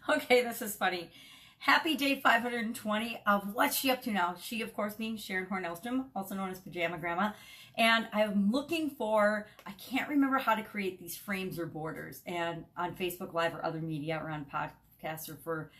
Okay, this is funny. Happy day 520 of what's she up to now? She, of course, being Sharon Horne-Ellstrom, also known as Pajama Grandma. And I'm looking for, I can't remember how to create these frames or borders, and on Facebook Live or other media or on podcasts or for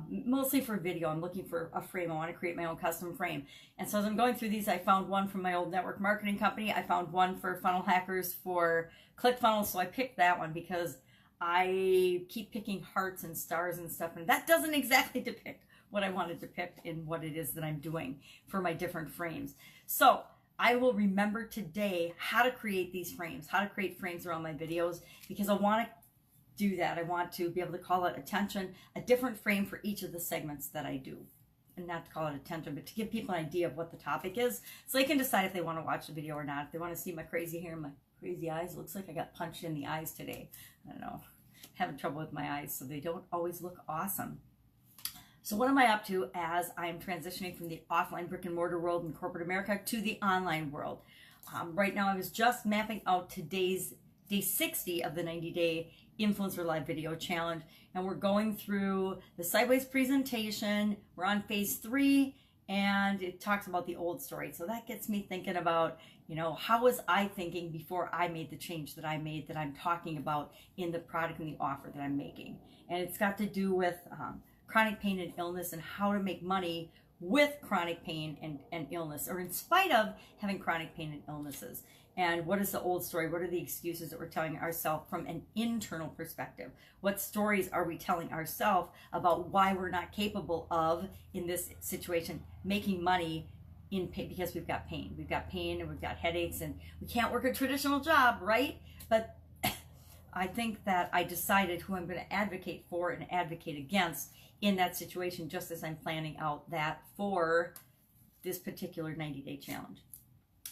mostly for video. I'm looking for a frame. I want to create my own custom frame. And so as I'm going through these, I found one from my old network marketing company. I found one for funnel hackers for ClickFunnels. So I picked that one because I keep picking hearts and stars and stuff, and that doesn't exactly depict what I want to depict in what it is that I'm doing for my different frames. So I will remember today how to create these frames, how to create frames around my videos, because I want to do that. I want to be able to call it attention, a different frame for each of the segments that I do. And not to call it attention, but to give people an idea of what the topic is, so they can decide if they want to watch the video or not. If they want to see my crazy hair and my crazy eyes. It looks like I got punched in the eyes today. I don't know. Having trouble with my eyes, so they don't always look awesome. So what am I up to as I'm transitioning from the offline brick and mortar world in corporate America to the online world? Right now, I was just mapping out today's day 60 of the 90-day Influencer Live Video Challenge, and we're going through the sideways presentation. We're on phase 3, and it talks about the old story. So that gets me thinking about, you know, how was I thinking before I made the change that I made, that I'm talking about in the product and the offer that I'm making. And it's got to do with chronic pain and illness, and how to make money with chronic pain and illness, or in spite of having chronic pain and illnesses. And what is the old story? What are the excuses that we're telling ourselves from an internal perspective? What stories are we telling ourselves about why we're not capable of, in this situation, making money in pain, because we've got pain. We've got pain and we've got headaches, and we can't work a traditional job, right? But I think that I decided who I'm going to advocate for and advocate against in that situation, just as I'm planning out that for this particular 90-day challenge.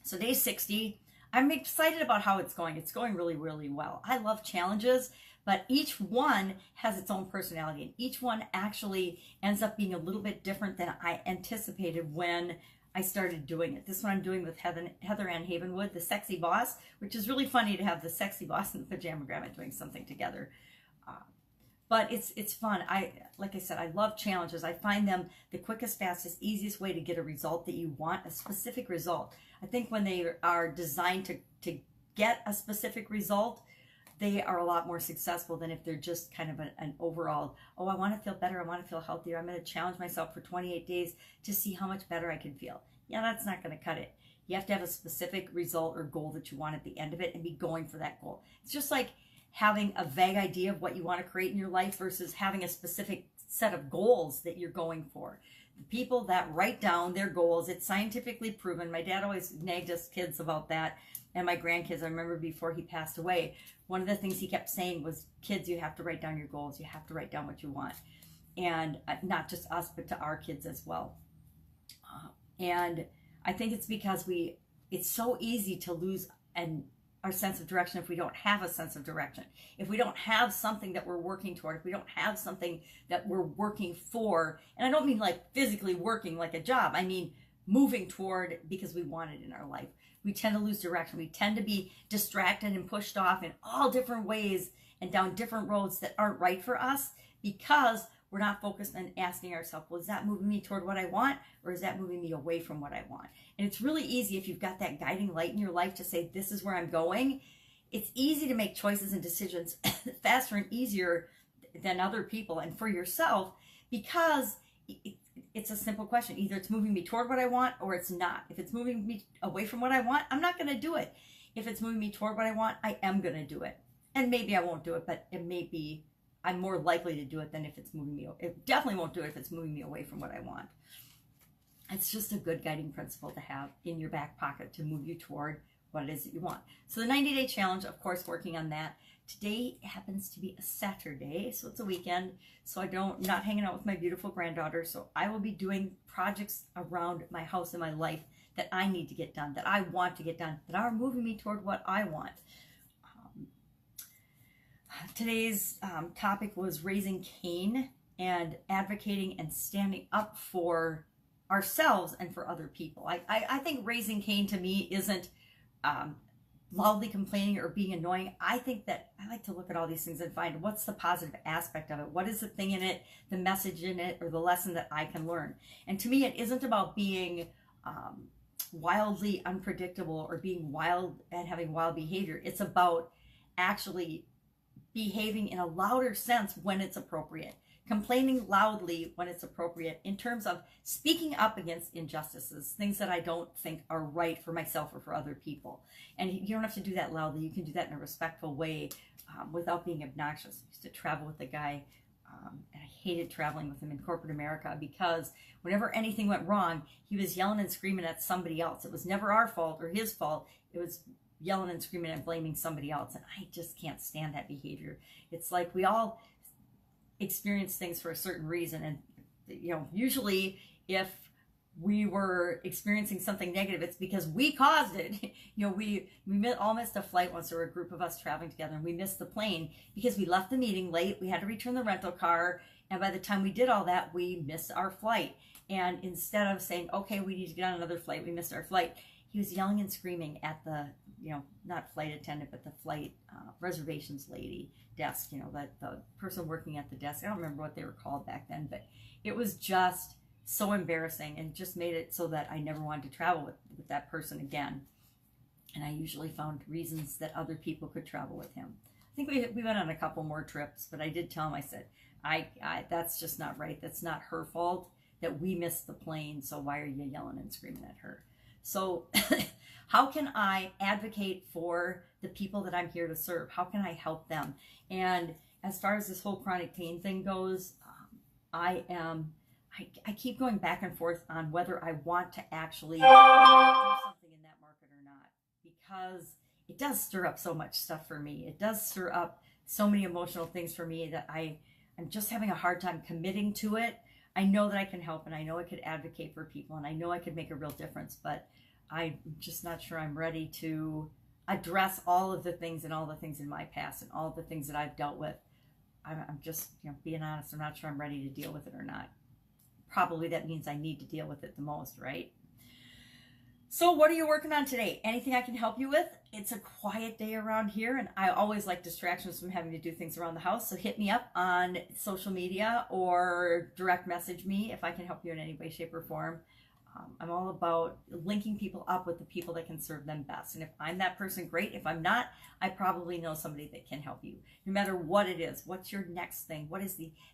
So day 60, I'm excited about how it's going. It's going really, really well. I love challenges, but each one has its own personality, and each one actually ends up being a little bit different than I anticipated when I started doing it. This one I'm doing with Heather Ann Havenwood, the sexy boss, which is really funny to have the sexy boss and the pajama grandma doing something together. But it's fun. Like I said, I love challenges. I find them the quickest, fastest, easiest way to get a result that you want, a specific result. I think when they are designed to get a specific result, they are a lot more successful than if they're just kind of an overall, oh, I want to feel better, I want to feel healthier, I'm going to challenge myself for 28 days to see how much better I can feel. Yeah, that's not going to cut it. You have to have a specific result or goal that you want at the end of it and be going for that goal. It's just like having a vague idea of what you want to create in your life versus having a specific set of goals that you're going for. The people that write down their goals, it's scientifically proven. My dad always nagged us kids about that, and my grandkids. I remember before he passed away, one of the things he kept saying was, kids, you have to write down your goals. You have to write down what you want. And not just us, but to our kids as well. And I think it's because it's so easy to lose our sense of direction if we don't have a sense of direction. If we don't have something that we're working toward, if we don't have something that we're working for, and I don't mean like physically working like a job, I mean moving toward because we want it in our life. We tend to lose direction. We tend to be distracted and pushed off in all different ways and down different roads that aren't right for us, because we're not focused on asking ourselves, well, is that moving me toward what I want, or is that moving me away from what I want? And it's really easy if you've got that guiding light in your life to say, this is where I'm going. It's easy to make choices and decisions faster and easier than other people and for yourself, because it's a simple question. Either it's moving me toward what I want or it's not. If it's moving me away from what I want, I'm not going to do it. If it's moving me toward what I want, I am going to do it. And maybe I won't do it, but it may be I'm more likely to do it than if it's moving me. It definitely won't do it if it's moving me away from what I want. It's just a good guiding principle to have in your back pocket to move you toward what it is that you want. So the 90-day challenge, of course, working on that. Today happens to be a Saturday, so it's a weekend. So not hanging out with my beautiful granddaughter. So I will be doing projects around my house and my life that I need to get done, that I want to get done, that are moving me toward what I want. Today's topic was raising Cain and advocating and standing up for ourselves and for other people. I think raising Cain to me isn't loudly complaining or being annoying, I think that I like to look at all these things and find what's the positive aspect of it. What is the thing in it, the message in it, or the lesson that I can learn? And to me, it isn't about being wildly unpredictable or being wild and having wild behavior. It's about actually behaving in a louder sense when it's appropriate, complaining loudly when it's appropriate, in terms of speaking up against injustices, things that I don't think are right for myself or for other people. And you don't have to do that loudly. You can do that in a respectful way, without being obnoxious. I used to travel with a guy, and I hated traveling with him in corporate America, because whenever anything went wrong, he was yelling and screaming at somebody else. It was never our fault or his fault. It was yelling and screaming and blaming somebody else. And I just can't stand that behavior. It's like we all experience things for a certain reason. And, usually if we were experiencing something negative, it's because we caused it. We all missed a flight once. There were a group of us traveling together, and we missed the plane because we left the meeting late. We had to return the rental car. And by the time we did all that, we missed our flight. And instead of saying, okay, we need to get on another flight, we missed our flight, he was yelling and screaming at the, not flight attendant, but the flight reservations lady desk, the person working at the desk. I don't remember what they were called back then, but it was just so embarrassing, and just made it so that I never wanted to travel with that person again. And I usually found reasons that other people could travel with him. I think we went on a couple more trips, but I did tell him, I said, I that's just not right. That's not her fault that we missed the plane. So why are you yelling and screaming at her? So how can I advocate for the people that I'm here to serve? How can I help them? And as far as this whole chronic pain thing goes, I keep going back and forth on whether I want to actually do something in that market or not, because it does stir up so much stuff for me. It does stir up so many emotional things for me that I'm just having a hard time committing to it. I know that I can help, and I know I could advocate for people, and I know I could make a real difference, but I'm just not sure I'm ready to address all of the things and all the things in my past and all the things that I've dealt with. I'm just, being honest, I'm not sure I'm ready to deal with it or not. Probably that means I need to deal with it the most, right? So what are you working on today? Anything I can help you with? It's a quiet day around here, and I always like distractions from having to do things around the house. So hit me up on social media or direct message me if I can help you in any way, shape, or form. I'm all about linking people up with the people that can serve them best. And if I'm that person, great. If I'm not, I probably know somebody that can help you. No matter what it is, what's your next thing?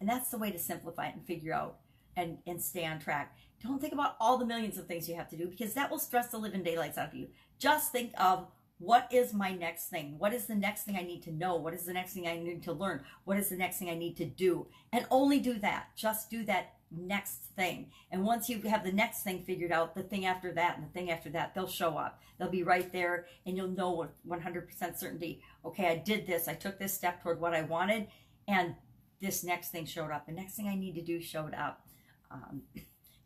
And that's the way to simplify it and figure out and stay on track. Don't think about all the millions of things you have to do, because that will stress the living daylights out of you. Just think of, what is my next thing? What is the next thing I need to know? What is the next thing I need to learn? What is the next thing I need to do? And only do that. Just do that next thing. And once you have the next thing figured out, the thing after that and the thing after that, they'll show up. They'll be right there, and you'll know with 100% certainty, okay, I did this. I took this step toward what I wanted, and this next thing showed up. The next thing I need to do showed up.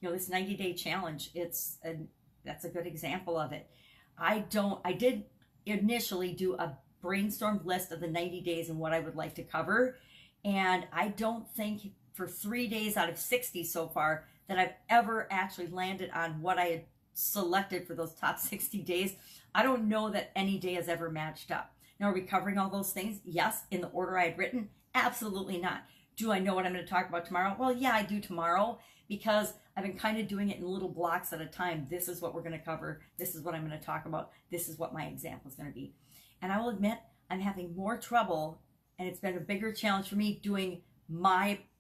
This 90-day challenge, that's a good example of it. I did initially do a brainstormed list of the 90 days and what I would like to cover. And I don't think for 3 days out of 60 so far that I've ever actually landed on what I had selected for those top 60 days. I don't know that any day has ever matched up. Now, are we covering all those things? Yes. In the order I had written? Absolutely not. Do I know what I'm going to talk about tomorrow? Well, yeah, I do tomorrow, because I've been kind of doing it in little blocks at a time. This is what we're going to cover. This is what I'm going to talk about. This is what my example is going to be. And I will admit, I'm having more trouble, and it's been a bigger challenge for me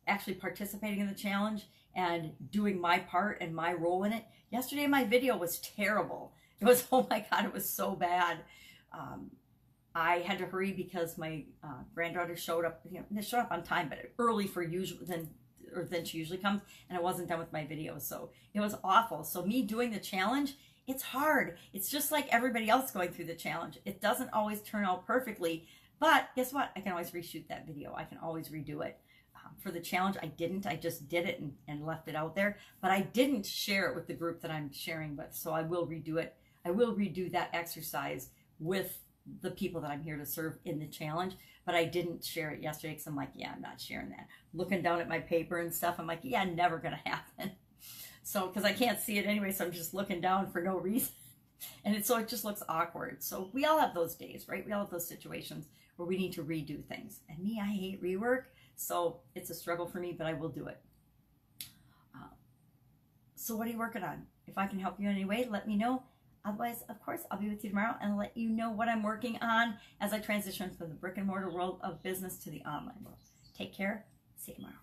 actually participating in the challenge and doing my part and my role in it. Yesterday, my video was terrible. It was, oh my God, it was so bad. I had to hurry because my granddaughter showed up. They showed up on time, but early than she usually comes, and I wasn't done with my video, so it was awful. So me doing the challenge, it's hard. It's just like everybody else going through the challenge. It doesn't always turn out perfectly, but guess what? I can always reshoot that video. I can always redo it. For the challenge, I didn't. I just did it and left it out there, but I didn't share it with the group that I'm sharing with, so I will redo it. I will redo that exercise with the people that I'm here to serve in the challenge, but I didn't share it yesterday because I'm like, yeah, I'm not sharing that. Looking down at my paper and stuff, I'm like, yeah, never gonna happen. So, because I can't see it anyway, so I'm just looking down for no reason. And so it just looks awkward. So we all have those days, right? We all have those situations where we need to redo things. And me, I hate rework. So it's a struggle for me, but I will do it. So what are you working on? If I can help you in any way, let me know. Otherwise, of course, I'll be with you tomorrow and let you know what I'm working on as I transition from the brick and mortar world of business to the online world. Take care. See you tomorrow.